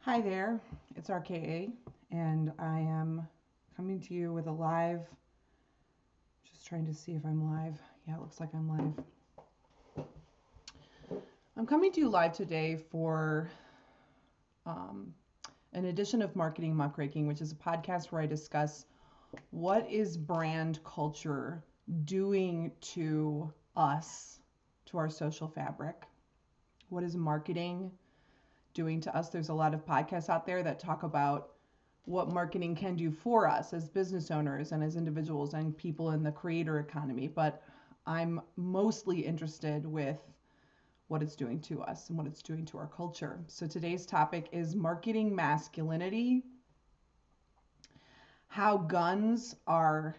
Hi there, it's RKA, and I am coming to you with a live, just trying to see if I'm live. Yeah, it looks like I'm live. I'm coming to you live today for um, an edition of Marketing Muckraking, which is a podcast where I discuss what is brand culture doing to us, to our social fabric. What is marketing doing to us? There's a lot of podcasts out there that talk about what marketing can do for us as business owners and as individuals and people in the creator economy, but I'm mostly interested with what it's doing to us and what it's doing to our culture. So today's topic is marketing masculinity, how guns are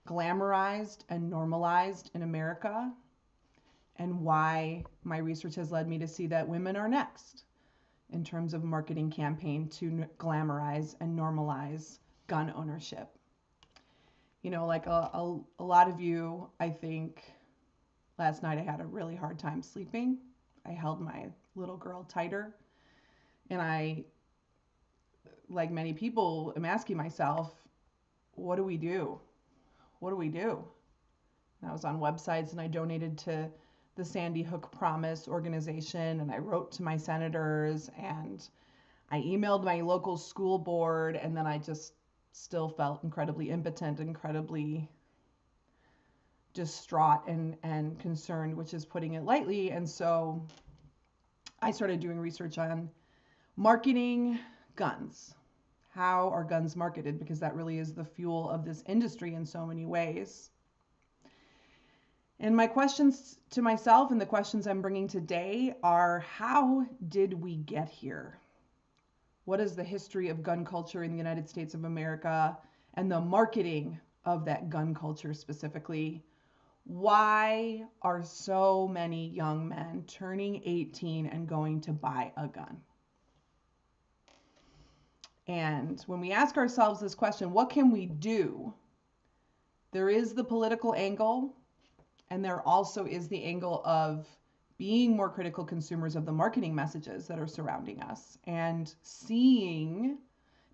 glamorized and normalized in America, and why my research has led me to see that women are next in terms of marketing campaign to glamorize and normalize gun ownership. You know, like a lot of you, I think last night I had a really hard time sleeping. I held my little girl tighter, and I, like many people, am asking myself, what do we do? What do we do? And I was on websites and I donated to the Sandy Hook Promise organization, and I wrote to my senators, and I emailed my local school board, and then I just still felt incredibly impotent, incredibly distraught and concerned, which is putting it lightly. And so I started doing research on marketing guns. How are guns marketed? Because that really is the fuel of this industry in so many ways. And my questions to myself and the questions I'm bringing today are, how did we get here? What is the history of gun culture in the United States of America and the marketing of that gun culture specifically? Why are so many young men turning 18 and going to buy a gun? And when we ask ourselves this question, what can we do? There is the political angle, and there also is the angle of being more critical consumers of the marketing messages that are surrounding us and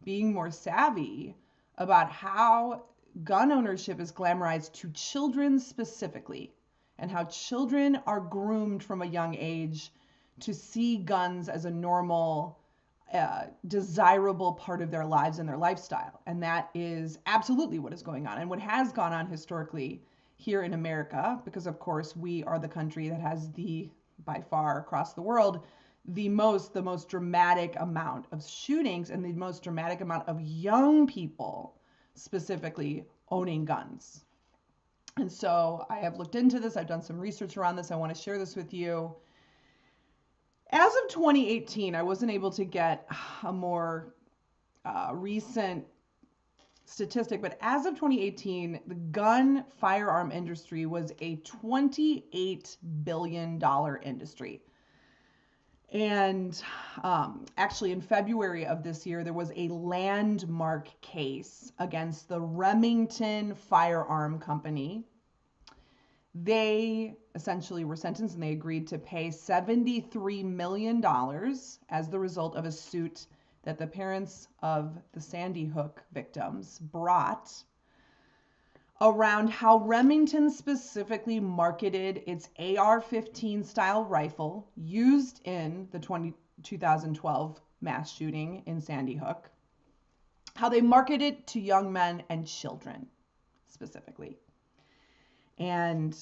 being more savvy about how gun ownership is glamorized to children specifically, and how children are groomed from a young age to see guns as a normal, desirable part of their lives and their lifestyle. And that is absolutely what is going on and what has gone on historically here in America, because of course we are the country that has by far across the world, the most dramatic amount of shootings and the most dramatic amount of young people specifically owning guns. And so I have looked into this. I've done some research around this. I want to share this with you. As of 2018, I wasn't able to get a more recent statistic, but as of 2018, the gun firearm industry was a $28 billion industry. And actually, in February of this year, there was a landmark case against the Remington Firearm Company. They essentially were sentenced and they agreed to pay $73 million as the result of a suit that the parents of the Sandy Hook victims brought around how Remington specifically marketed its AR-15 style rifle used in the 2012 mass shooting in Sandy Hook, how they marketed it to young men and children specifically. And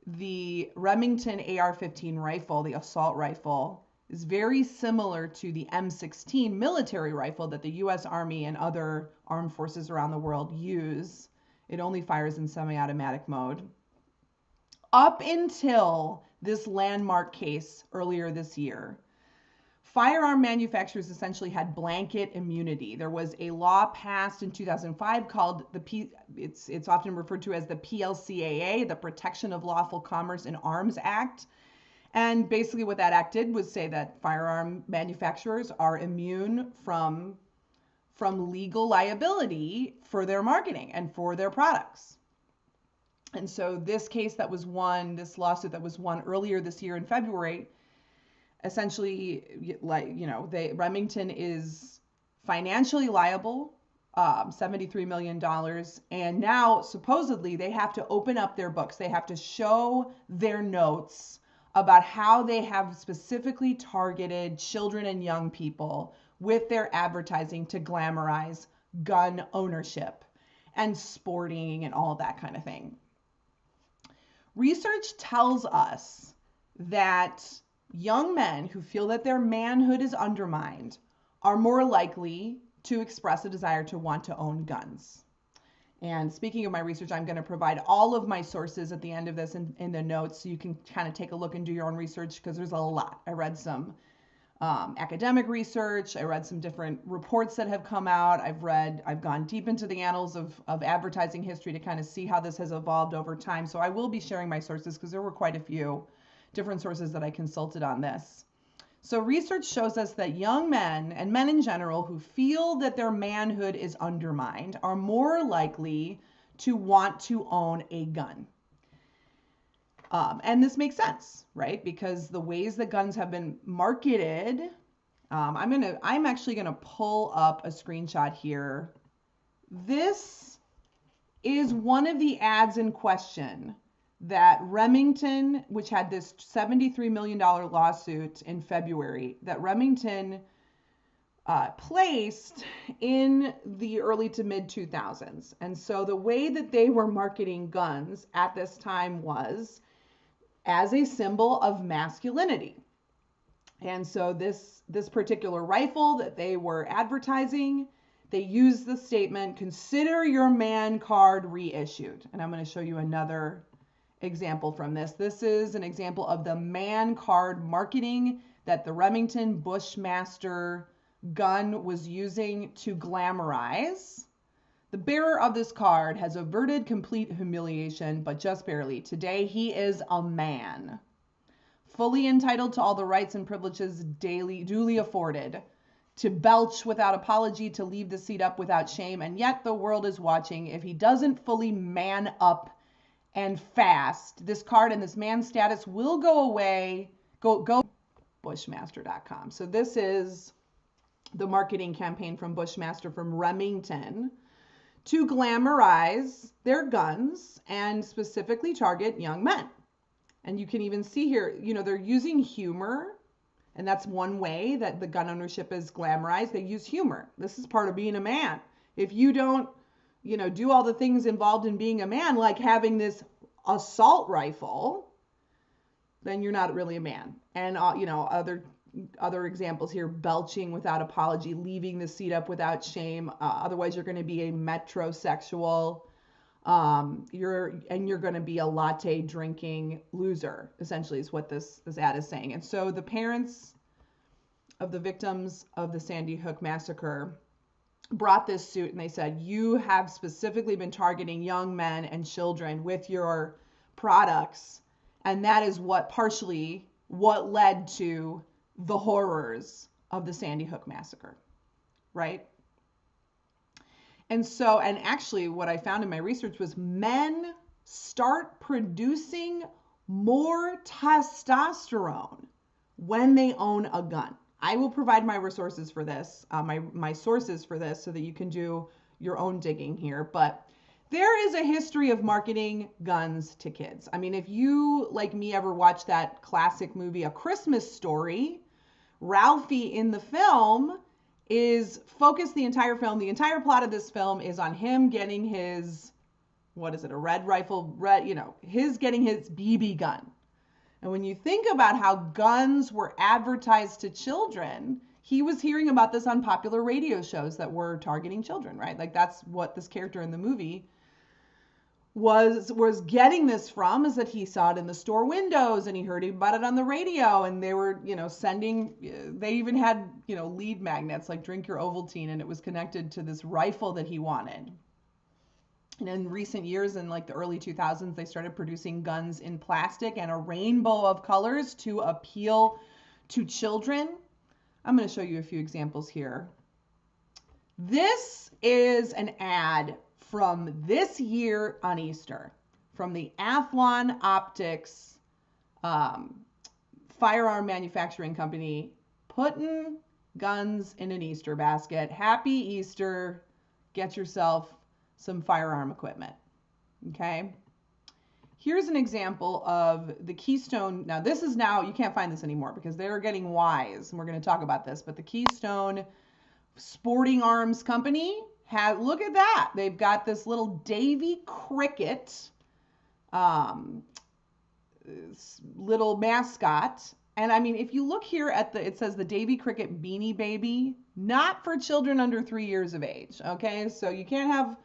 the Remington AR-15 rifle, the assault rifle, is very similar to the M16 military rifle that the U.S. Army and other armed forces around the world use. It only fires in semi-automatic mode. Up until this landmark case earlier this year, firearm manufacturers essentially had blanket immunity. There was a law passed in 2005 called it's often referred to as the PLCAA, the Protection of Lawful Commerce in Arms Act. And basically what that act did was say that firearm manufacturers are immune from legal liability for their marketing and for their products. And so this lawsuit that was won earlier this year in February, essentially, like, Remington is financially liable, $73 million. And now supposedly they have to open up their books. They have to show their notes about how they have specifically targeted children and young people with their advertising to glamorize gun ownership and sporting and all that kind of thing. Research tells us that young men who feel that their manhood is undermined are more likely to express a desire to want to own guns. And speaking of my research, I'm going to provide all of my sources at the end of this in the notes, so you can kind of take a look and do your own research, because there's a lot. I read some academic research. I read some different reports that have come out. I've gone deep into the annals of advertising history to kind of see how this has evolved over time. So I will be sharing my sources, because there were quite a few different sources that I consulted on this. So research shows us that young men, and men in general, who feel that their manhood is undermined are more likely to want to own a gun. And this makes sense, right? Because the ways that guns have been marketed, I'm actually gonna pull up a screenshot here. This is one of the ads in question that Remington, which had this $73 million lawsuit in February, that Remington placed in the early to mid 2000s. And so the way that they were marketing guns at this time was as a symbol of masculinity. And so this particular rifle that they were advertising, they used the statement, "Consider your man card reissued." And I'm going to show you another example from this. This is an example of the man card marketing that the Remington Bushmaster gun was using to glamorize. The bearer of this card has averted complete humiliation, but just barely. Today he is a man, fully entitled to all the rights and privileges duly afforded, to belch without apology, to leave the seat up without shame, and yet the world is watching. If he doesn't fully man up and fast, this card and this man status will go away. Go Bushmaster.com. So this is the marketing campaign from Bushmaster, from Remington, to glamorize their guns and specifically target young men. And you can even see here, they're using humor, and that's one way that the gun ownership is glamorized. They use humor. This is part of being a man. If you don't do all the things involved in being a man, like having this assault rifle, then you're not really a man. And, other examples here: belching without apology, leaving the seat up without shame. Otherwise, you're going to be a metrosexual. You're going to be a latte drinking loser, essentially, is what this ad is saying. And so the parents of the victims of the Sandy Hook massacre brought this suit, and they said, "You have specifically been targeting young men and children with your products, and that is what led to the horrors of the Sandy Hook massacre," right? And so, and actually what I found in my research was men start producing more testosterone when they own a gun. I will provide my resources for this, my sources for this, so that you can do your own digging here. But there is a history of marketing guns to kids. I mean, if you, like me, ever watched that classic movie, A Christmas Story, Ralphie in the film is focused the entire film. The entire plot of this film is on him getting his, a red rifle, getting his BB gun. And when you think about how guns were advertised to children, he was hearing about this on popular radio shows that were targeting children, right? Like, that's what this character in the movie was getting this from, is that he saw it in the store windows and he heard about it on the radio, and they were, they even had, lead magnets, like drink your Ovaltine, and it was connected to this rifle that he wanted. And in recent years, in like the early 2000s, they started producing guns in plastic and a rainbow of colors to appeal to children. I'm going to show you a few examples here. This is an ad from this year on Easter, from the Athlon Optics firearm manufacturing company putting guns in an Easter basket. Happy Easter. Get yourself some firearm equipment. Okay. Here's an example of the Keystone. Now, you can't find this anymore because they're getting wise, and we're going to talk about this. But the Keystone Sporting Arms Company look at that. They've got this little Davy Cricket little mascot. And I mean, if you look here at it says the Davy Cricket Beanie Baby, not for children under 3 years of age. Okay, so you can't have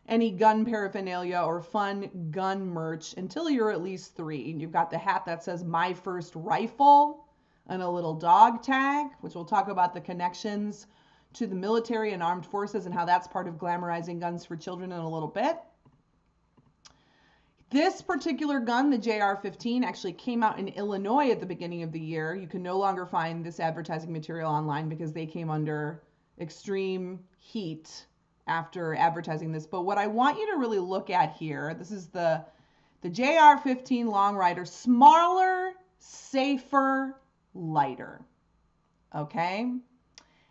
any gun paraphernalia or fun gun merch until you're at least 3. And you've got the hat that says "My First Rifle" and a little dog tag, which we'll talk about the connections to the military and armed forces and how that's part of glamorizing guns for children in a little bit. This particular gun, the JR-15, actually came out in Illinois at the beginning of the year. You can no longer find this advertising material online because they came under extreme heat after advertising this. But what I want you to really look at here, this is the JR-15 Long Rider, smaller, safer, lighter. Okay?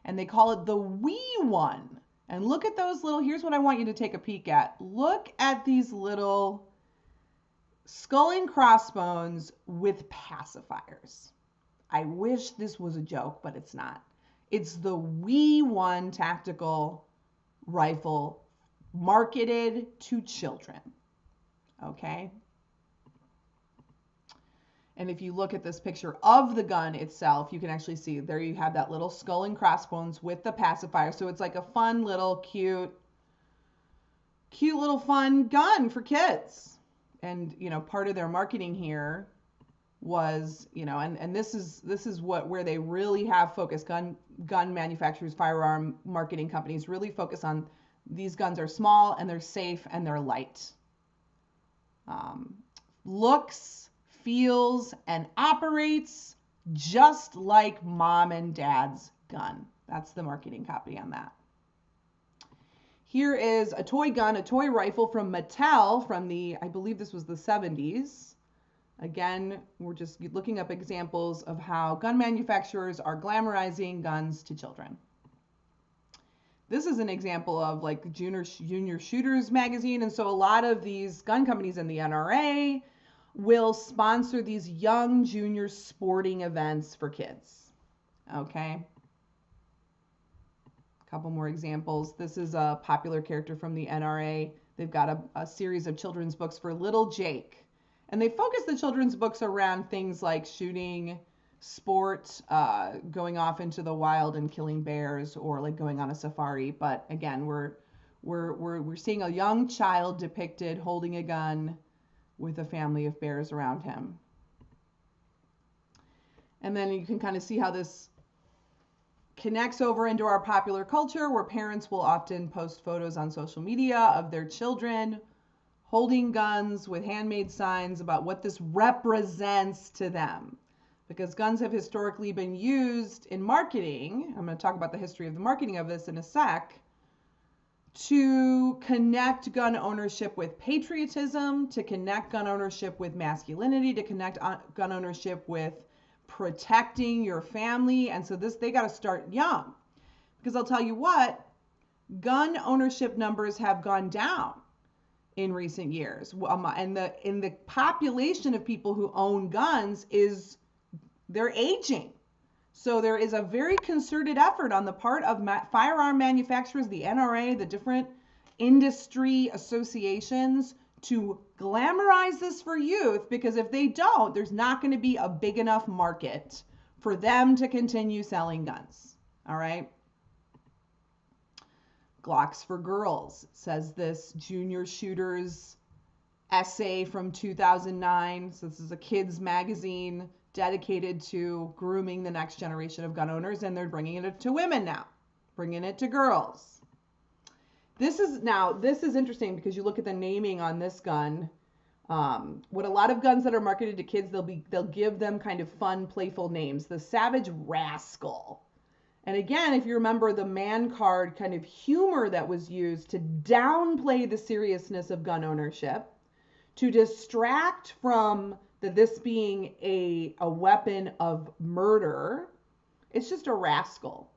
And they call it the wee one. And look at those here's what I want you to take a peek at. Look at these little skull and crossbones with pacifiers. I wish this was a joke, but it's not. It's the wee one tactical rifle marketed to children. Okay? And if you look at this picture of the gun itself, you can actually see there you have that little skull and crossbones with the pacifier. So it's like a fun little cute little fun gun for kids. And, part of their marketing here was, and this is where they really have focused. Gun manufacturers, firearm marketing companies really focus on these guns are small and they're safe and they're light. Looks, feels, and operates just like mom and dad's gun. That's the marketing copy on that. Here is a toy gun, a toy rifle from Mattel from I believe this was the 70s. Again, we're just looking up examples of how gun manufacturers are glamorizing guns to children. This is an example of like Junior Shooters magazine. And so a lot of these gun companies in the NRA will sponsor these young junior sporting events for kids. Okay. Couple more examples. This is a popular character from the NRA. They've got a series of children's books for little Jake. And they focus the children's books around things like shooting, sport, going off into the wild and killing bears, or like going on a safari. But again, we're seeing a young child depicted holding a gun with a family of bears around him. And then you can kind of see how this connects over into our popular culture, where parents will often post photos on social media of their children holding guns with handmade signs about what this represents to them. Because guns have historically been used in marketing. I'm going to talk about the history of the marketing of this in a sec, to connect gun ownership with patriotism, to connect gun ownership with masculinity, to connect gun ownership with protecting your family. And so they got to start young, because I'll tell you what, gun ownership numbers have gone down in recent years. And the population of people who own guns they're aging. So there is a very concerted effort on the part of firearm manufacturers, the NRA, the different industry associations, to glamorize this for youth, because if they don't, there's not going to be a big enough market for them to continue selling guns. All right. Glocks for Girls, says this Junior Shooters essay from 2009. So this is a kids magazine dedicated to grooming the next generation of gun owners, and they're bringing it to women now, bringing it to girls. This is interesting, because you look at the naming on this gun. What a lot of guns that are marketed to kids, they'll give them kind of fun, playful names. The Savage Rascal. And again, if you remember the man card kind of humor that was used to downplay the seriousness of gun ownership, to distract from that this being a weapon of murder, it's just a rascal.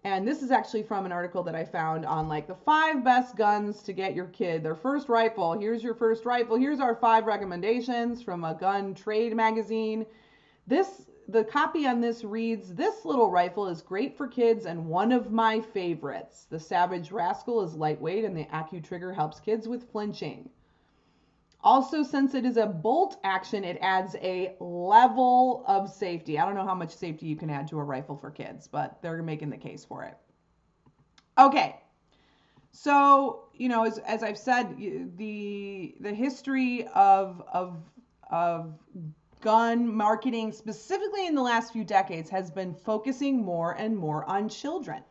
And this is actually from an article that I found on like the 5 best guns to get your kid their first rifle. Here's your first rifle. Here's our 5 recommendations from a gun trade magazine. The copy on this reads, "This little rifle is great for kids and one of my favorites. The Savage Rascal is lightweight and the AccuTrigger helps kids with flinching. Also, since it is a bolt action, it adds a level of safety." I don't know how much safety you can add to a rifle for kids, but they're making the case for it. Okay. So, as I've said, the history of gun marketing, specifically in the last few decades, has been focusing more and more on children.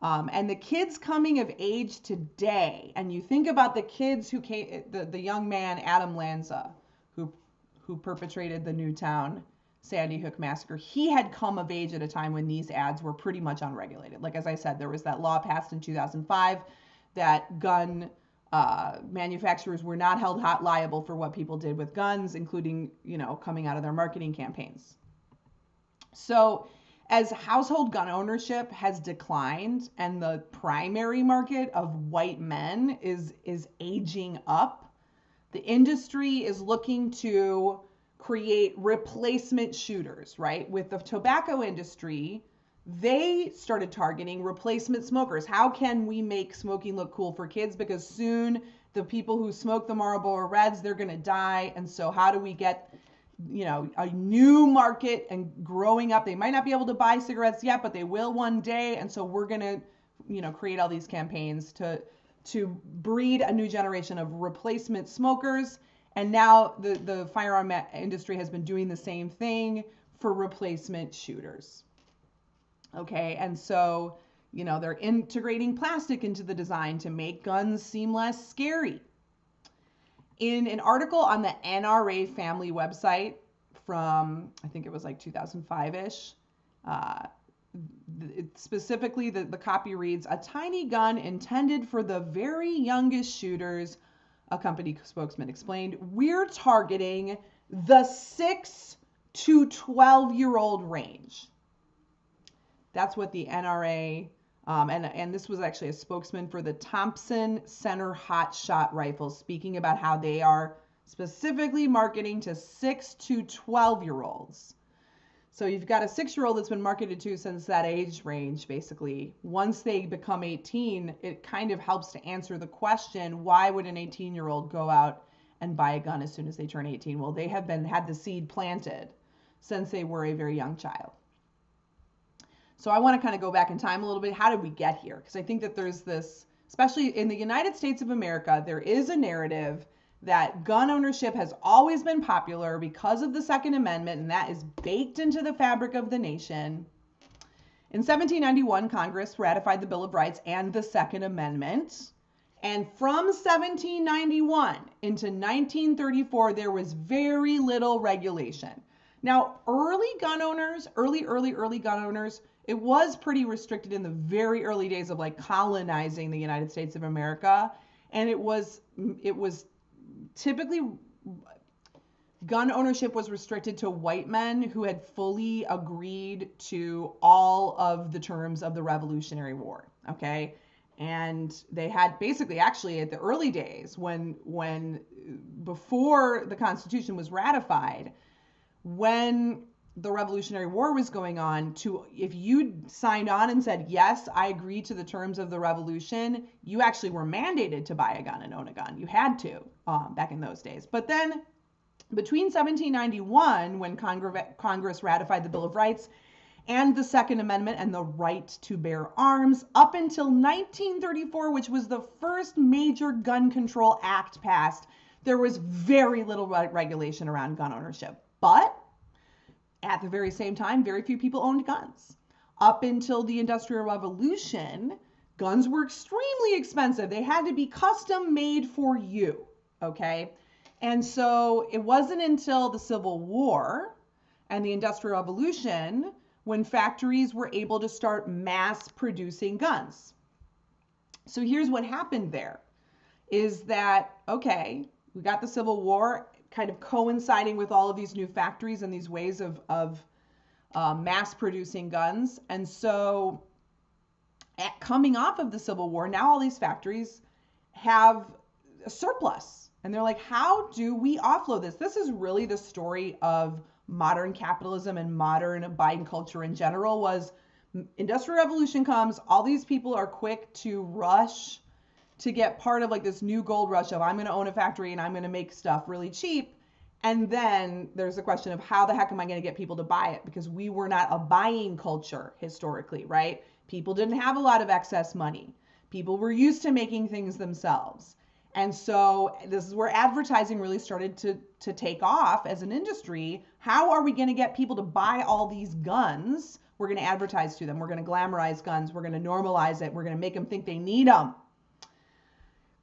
And the kids coming of age today, and you think about the kids who came, the young man, Adam Lanza, who perpetrated the Newtown Sandy Hook massacre, he had come of age at a time when these ads were pretty much unregulated. Like, as I said, there was that law passed in 2005 that gun manufacturers were not held liable for what people did with guns, including, coming out of their marketing campaigns. So as household gun ownership has declined and the primary market of white men is aging up, the industry is looking to create replacement shooters, right? With the tobacco industry, they started targeting replacement smokers. How can we make smoking look cool for kids? Because soon the people who smoke the Marlboro Reds, they're going to die. And so how do we get, a new market and growing up? They might not be able to buy cigarettes yet, but they will one day. And so we're going to, create all these campaigns to breed a new generation of replacement smokers. And now the firearm industry has been doing the same thing for replacement shooters. Okay, and so, they're integrating plastic into the design to make guns seem less scary. In an article on the NRA family website from, I think it was like 2005-ish, specifically the copy reads, "A tiny gun intended for the very youngest shooters," a company spokesman explained. "We're targeting the 6 to 12-year-old range." That's what the NRA, and this was actually a spokesman for the Thompson Center Hot Shot Rifles, speaking about how they are specifically marketing to 6 to 12-year-olds. So you've got a 6-year-old that's been marketed to since that age range, basically. Once they become 18, it kind of helps to answer the question, why would an 18-year-old go out and buy a gun as soon as they turn 18? Well, they have had the seed planted since they were a very young child. So I want to kind of go back in time a little bit. How did we get here? Because I think that there's this, especially in the United States of America, there is a narrative that gun ownership has always been popular because of the Second Amendment, and that is baked into the fabric of the nation. In 1791, Congress ratified the Bill of Rights and the Second Amendment. And from 1791 into 1934, there was very little regulation. Now, early gun owners, it was pretty restricted in the very early days of like colonizing the United States of America. And it was typically, gun ownership was restricted to white men who had fully agreed to all of the terms of the Revolutionary War, okay? And they had basically, actually, at the early days, when before the Constitution was ratified, when the Revolutionary War was going on, if you signed on and said, yes, I agree to the terms of the revolution, you actually were mandated to buy a gun and own a gun. You had to back in those days. But then between 1791, when Congress ratified the Bill of Rights and the Second Amendment and the right to bear arms, up until 1934, which was the first major gun control act passed, there was very little regulation around gun ownership. But at the very same time, very few people owned guns. Up until the Industrial Revolution, guns were extremely expensive. They had to be custom made for you, okay? And so it wasn't until the Civil War and the Industrial Revolution when factories were able to start mass producing guns. So here's what happened there, is that, okay, we got the Civil War, kind of coinciding with all of these new factories and these ways of mass producing guns. And so coming off of the Civil War, now all these factories have a surplus. And they're like, how do we offload this? This is really the story of modern capitalism and modern buying culture in general. Was Industrial Revolution comes, all these people are quick to rush to get part of like this new gold rush of I'm going to own a factory and I'm going to make stuff really cheap. And then there's the question of how the heck am I going to get people to buy it? Because we were not a buying culture historically, right? People didn't have a lot of excess money. People were used to making things themselves. And so this is where advertising really started to take off as an industry. How are we going to get people to buy all these guns? We're going to advertise to them. We're going to glamorize guns. We're going to normalize it. We're going to make them think they need them.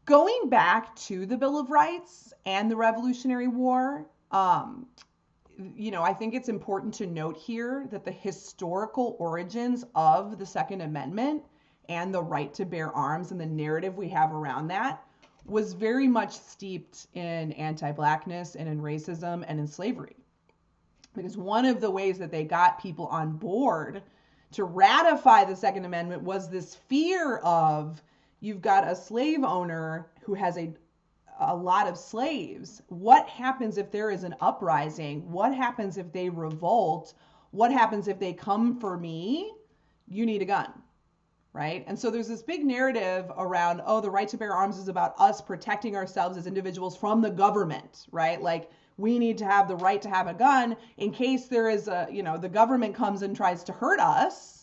Going back to the Bill of Rights and the Revolutionary War, I think it's important to note here that the historical origins of the Second Amendment and the right to bear arms and the narrative we have around that was very much steeped in anti-Blackness and in racism and in slavery. Because one of the ways that they got people on board to ratify the Second Amendment was this fear of, you've got a slave owner who has a lot of slaves. What happens if there is an uprising? What happens if they revolt? What happens if they come for me? You need a gun, right? And so there's this big narrative around, the right to bear arms is about us protecting ourselves as individuals from the government, right? Like, we need to have the right to have a gun in case there is the government comes and tries to hurt us.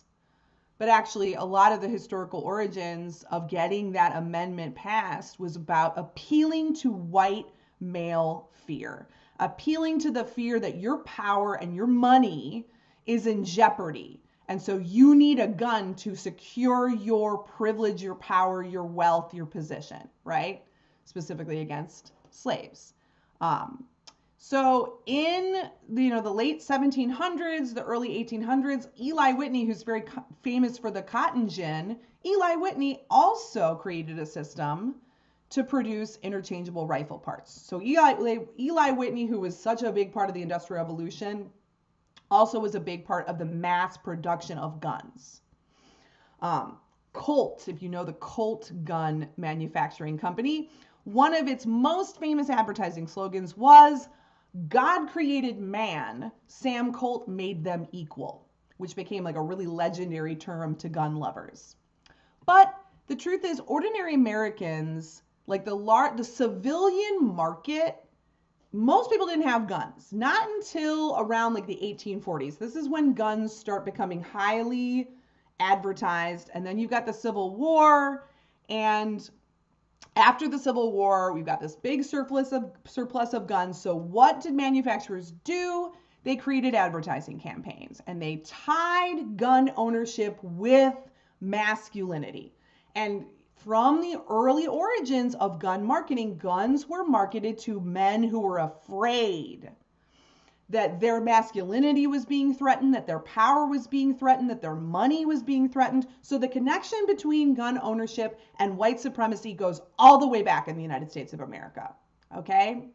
But actually, a lot of the historical origins of getting that amendment passed was about appealing to white male fear, appealing to the fear that your power and your money is in jeopardy. And so you need a gun to secure your privilege, your power, your wealth, your position, right? Specifically against slaves. So in the late 1700s, the early 1800s, Eli Whitney, who's very famous for the cotton gin, Eli Whitney also created a system to produce interchangeable rifle parts. So Eli Whitney, who was such a big part of the Industrial Revolution, also was a big part of the mass production of guns. Colt, if you know the Colt gun manufacturing company, one of its most famous advertising slogans was, God created man, Sam Colt made them equal, which became like a really legendary term to gun lovers. But the truth is, ordinary Americans, like the civilian market, most people didn't have guns. Not until around like the 1840s. This is when guns start becoming highly advertised. And then you've got the Civil War, and after the Civil War, we've got this big surplus of guns. So what did manufacturers do? They created advertising campaigns, and they tied gun ownership with masculinity. And from the early origins of gun marketing, guns were marketed to men who were afraid that their masculinity was being threatened, that their power was being threatened, that their money was being threatened. So the connection between gun ownership and white supremacy goes all the way back in the United States of America, okay?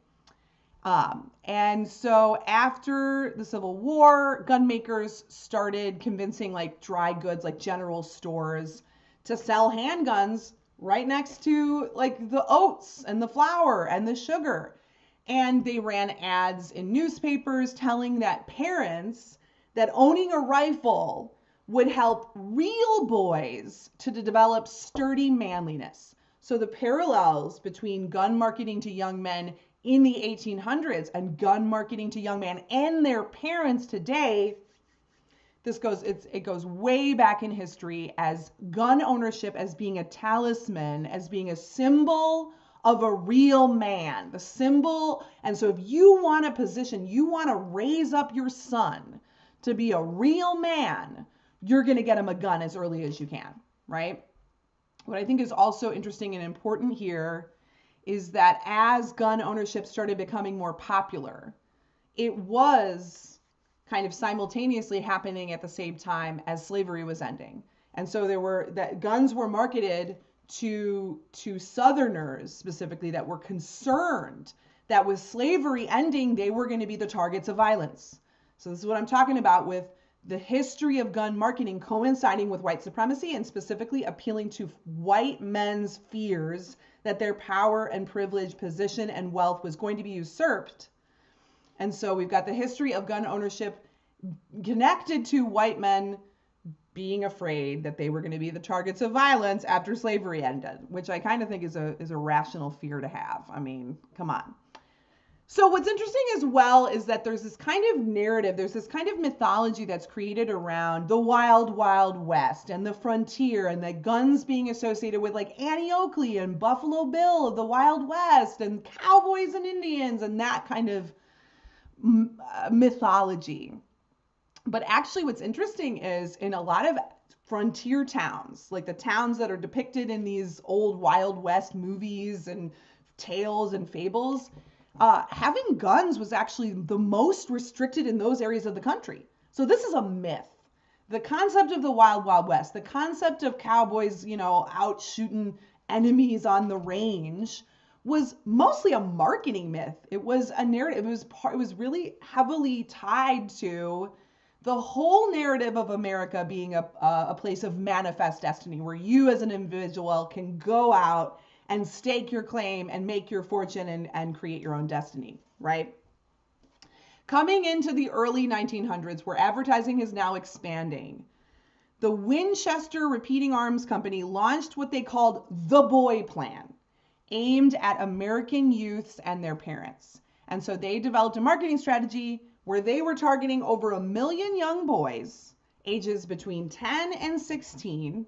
And so after the Civil War, gun makers started convincing like dry goods, like general stores, to sell handguns right next to like the oats and the flour and the sugar. And they ran ads in newspapers telling that parents that owning a rifle would help real boys to develop sturdy manliness. So the parallels between gun marketing to young men in the 1800s and gun marketing to young men and their parents today, it goes way back in history as gun ownership as being a talisman, as being a symbol of a real man, the symbol. And so if you want a position, you want to raise up your son to be a real man, you're going to get him a gun as early as you can, right? What I think is also interesting and important here is that as gun ownership started becoming more popular, it was kind of simultaneously happening at the same time as slavery was ending. And so guns were marketed to Southerners specifically that were concerned that with slavery ending, they were going to be the targets of violence. So this is what I'm talking about with the history of gun marketing coinciding with white supremacy and specifically appealing to white men's fears that their power and privilege, position, and wealth was going to be usurped. And so we've got the history of gun ownership connected to white men being afraid that they were going to be the targets of violence after slavery ended, which I kind of think is a rational fear to have. I mean, come on. So what's interesting as well is that there's this kind of narrative, there's this kind of mythology that's created around the wild, wild west and the frontier and the guns being associated with like Annie Oakley and Buffalo Bill of the Wild West and cowboys and Indians and that kind of mythology. But actually what's interesting is in a lot of frontier towns, like the towns that are depicted in these old Wild West movies and tales and fables, having guns was actually the most restricted in those areas of the country. So this is a myth. The concept of the Wild Wild West, the concept of cowboys, out shooting enemies on the range was mostly a marketing myth. It was a narrative. It was really heavily tied to the whole narrative of America being a place of manifest destiny, where you as an individual can go out and stake your claim and make your fortune and create your own destiny, right? Coming into the early 1900s, where advertising is now expanding, the Winchester Repeating Arms Company launched what they called the Boy Plan, aimed at American youths and their parents. And so they developed a marketing strategy where they were targeting over 1 million young boys, ages between 10 and 16.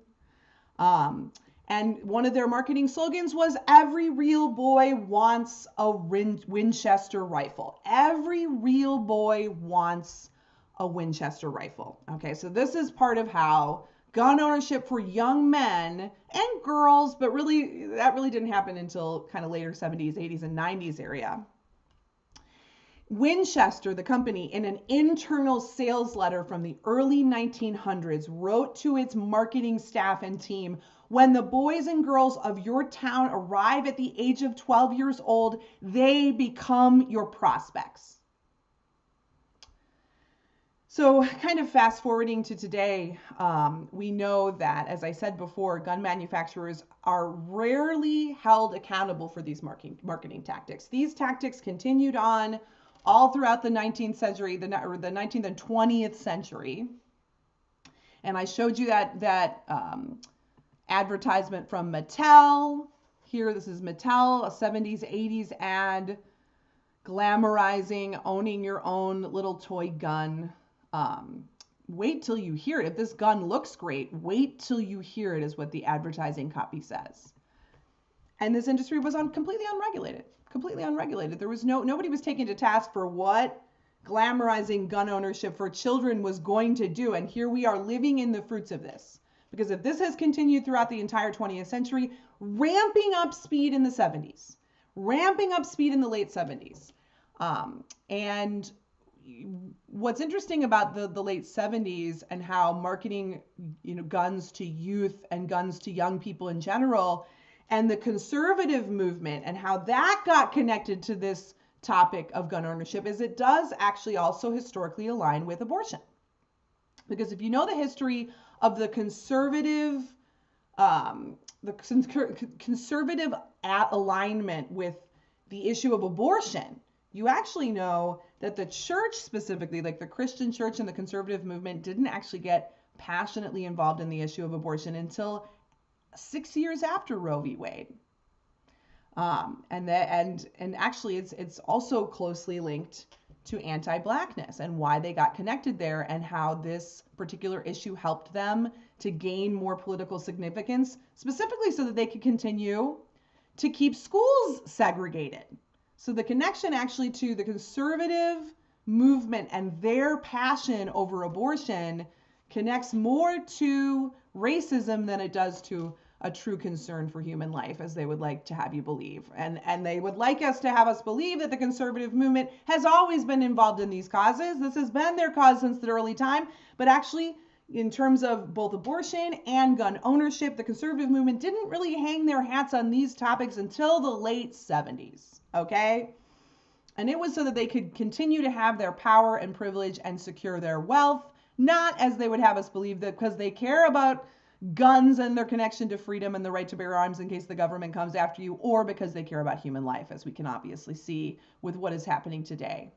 And one of their marketing slogans was, every real boy wants a Winchester rifle. Every real boy wants a Winchester rifle. Okay, so this is part of how gun ownership for young men and girls, but really, that really didn't happen until kind of later 70s, 80s, and 90s area. Winchester, the company, in an internal sales letter from the early 1900s, wrote to its marketing staff and team, when the boys and girls of your town arrive at the age of 12 years old, they become your prospects. So kind of fast forwarding to today, we know that, as I said before, gun manufacturers are rarely held accountable for these marketing tactics. These tactics continued on all throughout the 19th century, the 19th and 20th century. And I showed you that advertisement from Mattel. Here, this is Mattel, a 70s, 80s ad, glamorizing, owning your own little toy gun. Wait till you hear it. If this gun looks great, wait till you hear it, is what the advertising copy says. And this industry was completely unregulated. There was nobody was taken to task for what glamorizing gun ownership for children was going to do. And here we are living in the fruits of this. Because if this has continued throughout the entire 20th century, ramping up speed in the 70s, ramping up speed in the late 70s. And what's interesting about the late 70s and how marketing, guns to youth and guns to young people in general, and the conservative movement and how that got connected to this topic of gun ownership, is it does actually also historically align with abortion. Because if you know the history of the conservative alignment with the issue of abortion, you actually know that the church specifically, like the Christian church and the conservative movement, didn't actually get passionately involved in the issue of abortion until 6 years after Roe v. Wade. And actually it's also closely linked to anti-Blackness and why they got connected there, and how this particular issue helped them to gain more political significance, specifically so that they could continue to keep schools segregated. So the connection actually to the conservative movement and their passion over abortion connects more to racism than it does to a true concern for human life, as they would like to have you believe. And they would like us to have us believe that the conservative movement has always been involved in these causes. This has been their cause since the early time. But actually, in terms of both abortion and gun ownership, the conservative movement didn't really hang their hats on these topics until the late 70s, okay? And it was so that they could continue to have their power and privilege and secure their wealth, not as they would have us believe that because they care about guns and their connection to freedom and the right to bear arms in case the government comes after you, or because they care about human life, as we can obviously see with what is happening today.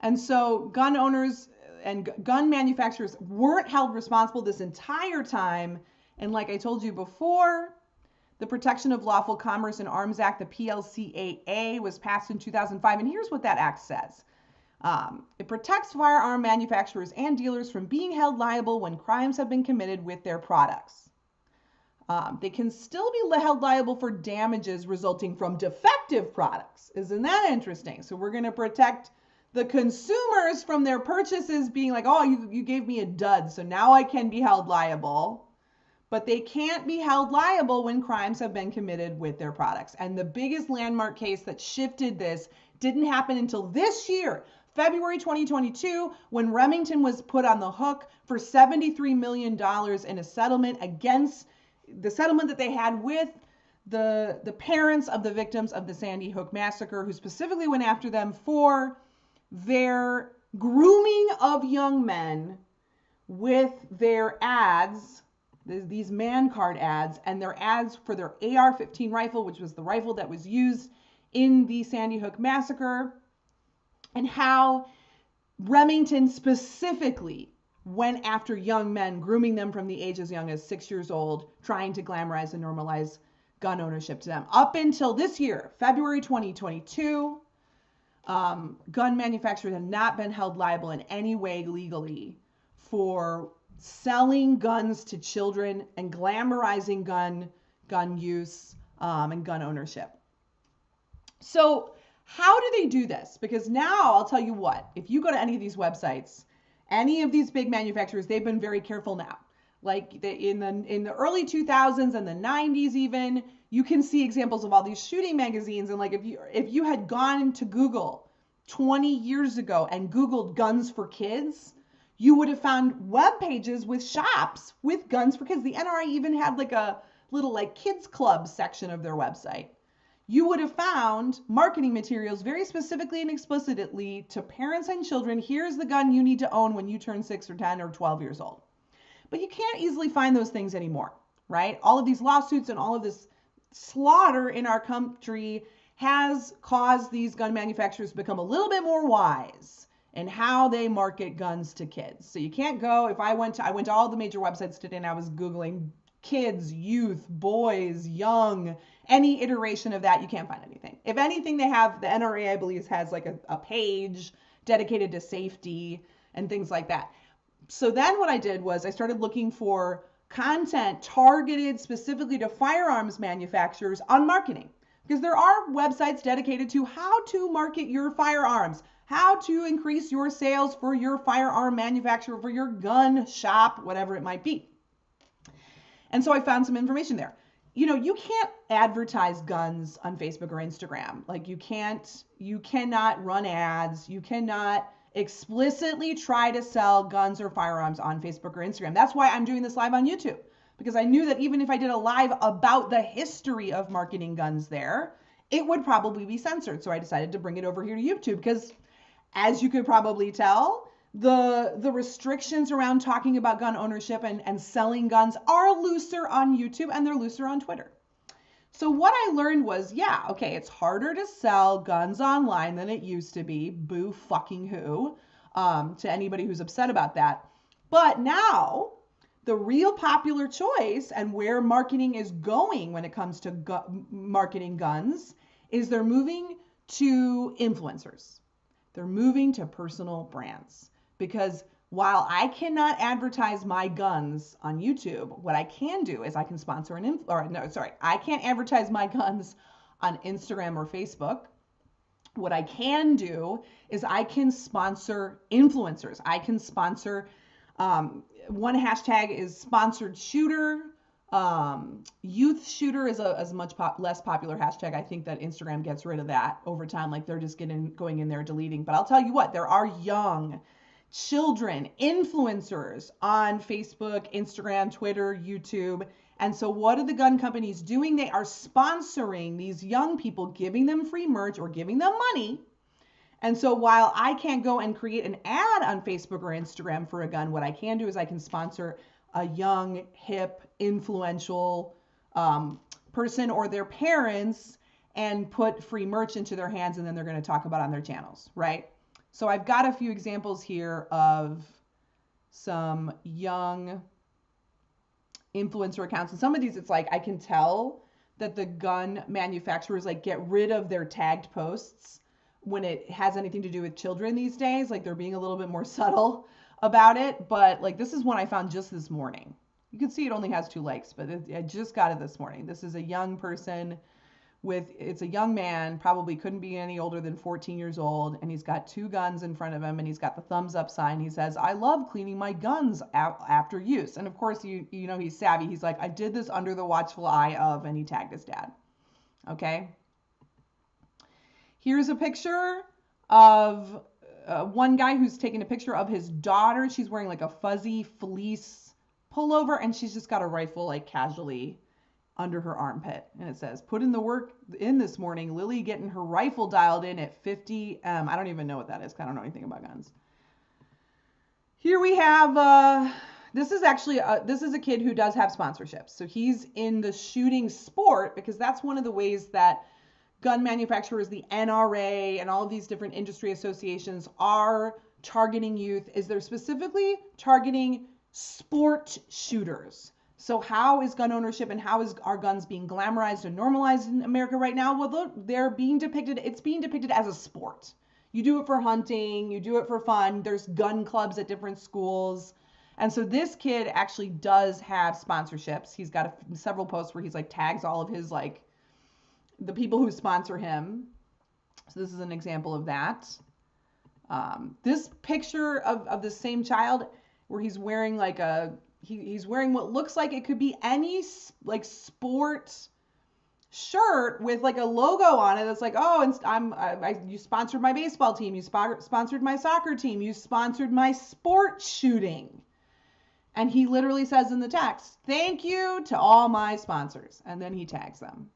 And so gun owners and gun manufacturers weren't held responsible this entire time. And like I told you before, the Protection of Lawful Commerce in Arms Act, the PLCAA, was passed in 2005. And here's what that act says. It protects firearm manufacturers and dealers from being held liable when crimes have been committed with their products. They can still be held liable for damages resulting from defective products. Isn't that interesting? So we're going to protect the consumers from their purchases being like, oh, you gave me a dud, so now I can be held liable. But they can't be held liable when crimes have been committed with their products. And the biggest landmark case that shifted this didn't happen until this year, February 2022, when Remington was put on the hook for $73 million in a settlement against the settlement that they had with the parents of the victims of the Sandy Hook massacre, who specifically went after them for their grooming of young men with their ads, these man card ads, and their ads for their AR-15 rifle, which was the rifle that was used in the Sandy Hook massacre, and how Remington specifically went after young men, grooming them from the age as young as 6 years old, trying to glamorize and normalize gun ownership to them. Up until this year, February 2022, gun manufacturers have not been held liable in any way legally for selling guns to children and glamorizing gun use and gun ownership. So how do they do this? Because now I'll tell you what, if you go to any of these websites, any of these big manufacturers, they've been very careful now. Like in the early 2000s and the 90s even, you can see examples of all these shooting magazines. And like if you had gone to Google 20 years ago and Googled guns for kids, you would have found web pages with shops with guns for kids. The NRA even had like a little like kids club section of their website. You would have found marketing materials very specifically and explicitly to parents and children. Here's the gun you need to own when you turn 6 or 10 or 12 years old. But you can't easily find those things anymore, right? All of these lawsuits and all of this slaughter in our country has caused these gun manufacturers to become a little bit more wise in how they market guns to kids. So you can't go, I went to all the major websites today and I was Googling kids, youth, boys, young, any iteration of that, you can't find anything. If anything, they have, the NRA, I believe, has like a page dedicated to safety and things like that. So then what I did was I started looking for content targeted specifically to firearms manufacturers on marketing, because there are websites dedicated to how to market your firearms, how to increase your sales for your firearm manufacturer, for your gun shop, whatever it might be. And so I found some information there. You know, you can't advertise guns on Facebook or Instagram. Like you cannot run ads. You cannot explicitly try to sell guns or firearms on Facebook or Instagram. That's why I'm doing this live on YouTube, because I knew that even if I did a live about the history of marketing guns there, it would probably be censored. So I decided to bring it over here to YouTube because, as you could probably tell, the restrictions around talking about gun ownership and selling guns are looser on YouTube and they're looser on Twitter. So what I learned was, yeah, okay, it's harder to sell guns online than it used to be. Boo fucking who, to anybody who's upset about that. But now the real popular choice and where marketing is going when it comes to marketing guns is they're moving to influencers. They're moving to personal brands. Because while I cannot advertise my guns on YouTube, what I can do is I can sponsor I can't advertise my guns on Instagram or Facebook. What I can do is I can sponsor influencers. I can sponsor, one hashtag is sponsored shooter. Youth shooter is a much less popular hashtag. I think that Instagram gets rid of that over time. Like they're just going in there deleting. But I'll tell you what, there are young children, influencers on Facebook, Instagram, Twitter, YouTube. And so what are the gun companies doing? They are sponsoring these young people, giving them free merch or giving them money. And so while I can't go and create an ad on Facebook or Instagram for a gun, what I can do is I can sponsor a young, hip, influential person or their parents and put free merch into their hands, and then they're going to talk about it on their channels, right? So I've got a few examples here of some young influencer accounts. And some of these, it's like I can tell that the gun manufacturers like get rid of their tagged posts when it has anything to do with children these days. Like they're being a little bit more subtle about it. But like this is one I found just this morning. You can see it only has 2 likes, but I just got it this morning. This is a young person it's a young man, probably couldn't be any older than 14 years old, and he's got 2 guns in front of him, and he's got the thumbs up sign. He says, "I love cleaning my guns after use." And of course, you know he's savvy. He's like, "I did this under the watchful eye of," and he tagged his dad. Okay. Here's a picture of one guy who's taking a picture of his daughter. She's wearing like a fuzzy fleece pullover, and she's just got a rifle like casually under her armpit. And it says, "Put in the work in this morning. Lily getting her rifle dialed in at 50 M." I don't even know what that is. I don't know anything about guns. Here we have, this is actually, this is a kid who does have sponsorships. So he's in the shooting sport because that's one of the ways that gun manufacturers, the NRA, and all of these different industry associations are targeting youth, is they're specifically targeting sport shooters. So how is gun ownership and how is our guns being glamorized and normalized in America right now? Well, they're being depicted, it's being depicted as a sport. You do it for hunting, you do it for fun. There's gun clubs at different schools. And so this kid actually does have sponsorships. He's got several posts where he's like tags all of his like the people who sponsor him. So this is an example of that. This picture of the same child where he's wearing like he's wearing what looks like it could be any like sport shirt with like a logo on it that's like, "Oh, and you sponsored my baseball team, you sponsored my soccer team, you sponsored my sport shooting." And he literally says in the text, "Thank you to all my sponsors." And then he tags them.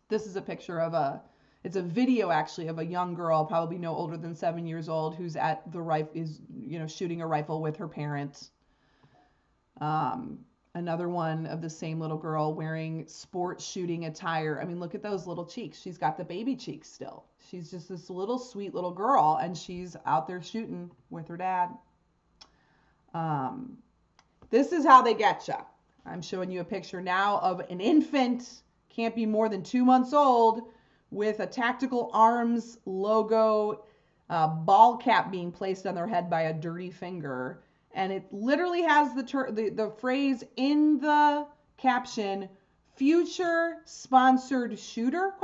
This is a picture of it's a video actually of a young girl, probably no older than 7 years old, who's at the shooting a rifle with her parents. Another one of the same little girl wearing sport shooting attire. I mean, look at those little cheeks. She's got the baby cheeks still. She's just this little sweet little girl, and she's out there shooting with her dad. This is how they get you. I'm showing you a picture now of an infant, can't be more than 2 months old, with a Tactical Arms logo ball cap being placed on their head by a dirty finger. And it literally has the phrase in the caption, "Future sponsored shooter?" ?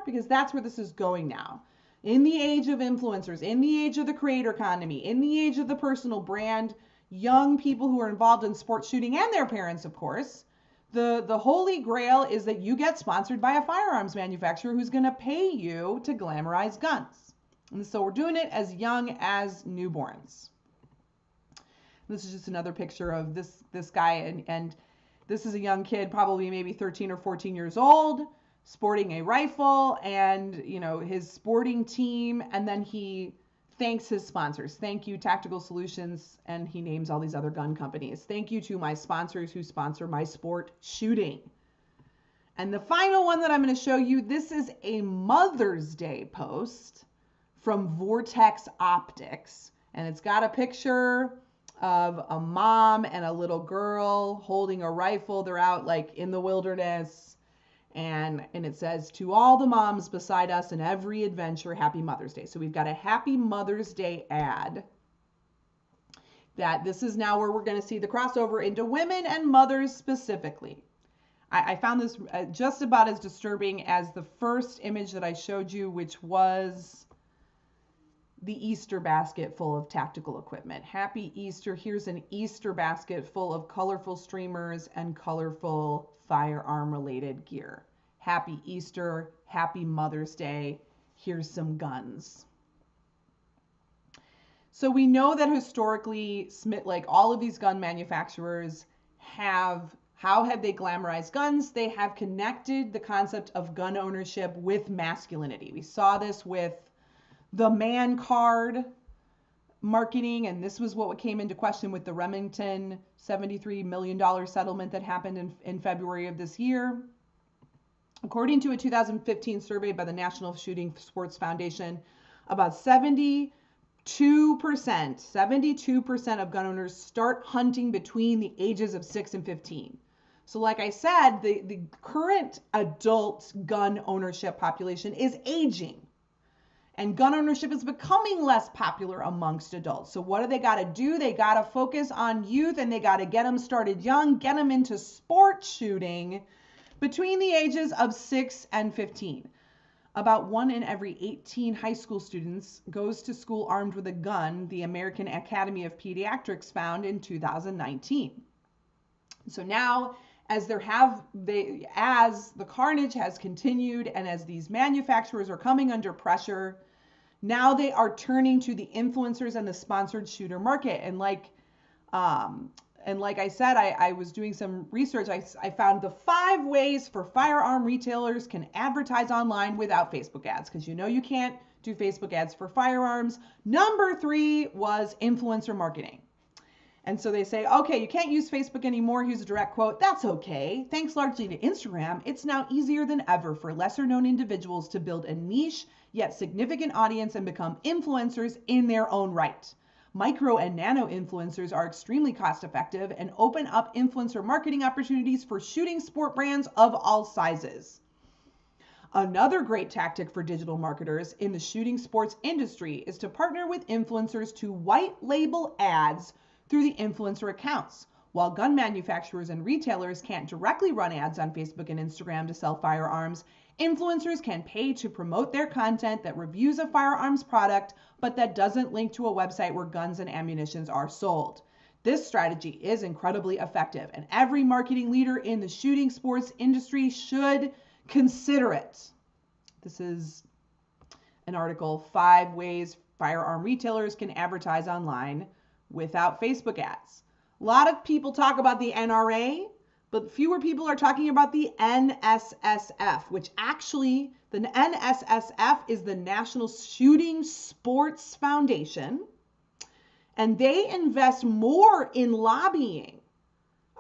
Because that's where this is going now. In the age of influencers, in the age of the creator economy, in the age of the personal brand, young people who are involved in sport shooting and their parents, of course, the holy grail is that you get sponsored by a firearms manufacturer who's going to pay you to glamorize guns. And so we're doing it as young as newborns. This is just another picture of this guy, and this is a young kid, probably maybe 13 or 14 years old, sporting a rifle and, his sporting team, and then he thanks his sponsors. "Thank you, Tactical Solutions," and he names all these other gun companies. "Thank you to my sponsors who sponsor my sport shooting." And the final one that I'm going to show you, this is a Mother's Day post from Vortex Optics, and it's got a picture of a mom and a little girl holding a rifle. They're out like in the wilderness, and it says, "To all the moms beside us in every adventure, happy Mother's Day." So we've got a Happy Mother's Day ad. That this is now where we're going to see the crossover into women and mothers specifically. I found this just about as disturbing as the first image that I showed you, which was the Easter basket full of tactical equipment. Happy Easter. Here's an Easter basket full of colorful streamers and colorful firearm related gear. Happy Easter. Happy Mother's Day. Here's some guns. So we know that historically, like all of these gun manufacturers how have they glamorized guns? They have connected the concept of gun ownership with masculinity. We saw this with the man card marketing, and this was what came into question with the Remington $73 million settlement that happened in February of this year. According to a 2015 survey by the National Shooting Sports Foundation, about 72% of gun owners start hunting between the ages of 6 and 15. So like I said, the current adult gun ownership population is aging. And gun ownership is becoming less popular amongst adults. So what do they got to do? They got to focus on youth, and they got to get them started young, get them into sport shooting between the ages of 6 and 15. About 1 in every 18 high school students goes to school armed with a gun, the American Academy of Pediatrics found in 2019. So now, as the carnage has continued, and as these manufacturers are coming under pressure, now they are turning to the influencers and the sponsored shooter market. And like I said, I was doing some research. I found the 5 ways for firearm retailers can advertise online without Facebook ads, because you can't do Facebook ads for firearms. Number 3 was influencer marketing. And so they say, okay, you can't use Facebook anymore. Here's a direct quote. That's okay. Thanks largely to Instagram, it's now easier than ever for lesser known individuals to build a niche yet significant audience and become influencers in their own right. Micro and nano influencers are extremely cost effective and open up influencer marketing opportunities for shooting sport brands of all sizes. Another great tactic for digital marketers in the shooting sports industry is to partner with influencers to white label ads through the influencer accounts. While gun manufacturers and retailers can't directly run ads on Facebook and Instagram to sell firearms, influencers can pay to promote their content that reviews a firearms product, but that doesn't link to a website where guns and ammunition are sold. This strategy is incredibly effective, and every marketing leader in the shooting sports industry should consider it. This is an article, 5 ways firearm retailers can advertise online without Facebook ads. A lot of people talk about the NRA, but fewer people are talking about the NSSF, which actually, the NSSF is the National Shooting Sports Foundation, and they invest more in lobbying